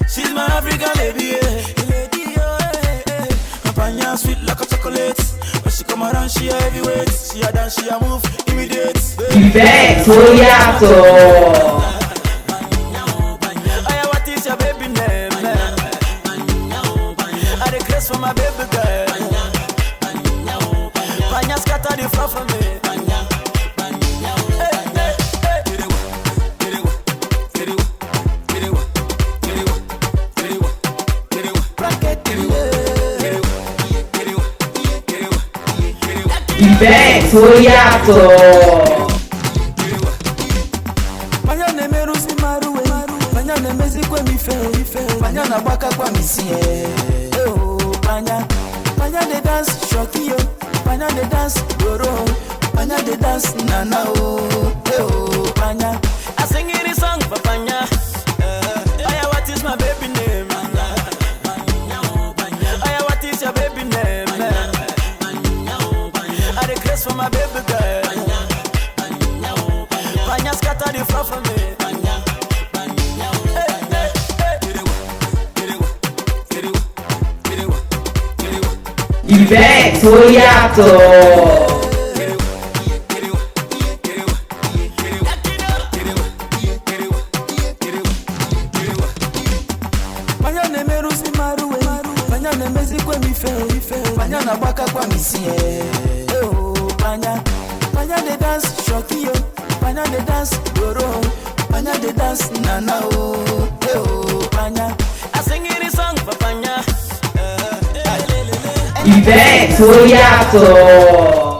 She's my African lady, Panya sweet like a chocolate. When she come around, she a heavyweight. She a dance, she a move, immediate. Ìfẹ́ tó yàtọ̀. What is your baby name? I request for my baby girl. Panya scatter the floor for me. Ìfẹ́ tó yàtọ̀. Panya ne merusi maruwe, panya ne mezi kwe mi fe, panya na baka kwa misie. Oh, panya de dance shoki yo, panya de dance doro, panya de dance nana oh, panya. I sing any song for panya. What is my baby name? What is your baby name? I request for my baby girl. Panya scatter the floor for me. Ìfẹ́ tó yàtọ̀. Panya ne merusi maruwe, panya ne mezi kwe mi fe, panya na baka kwa misie. Panya de dance shoki yo, panya de dance doro, panya de dance nana oh, panya. I sing any song for panya. Ìfẹ́ tó yàtọ̀.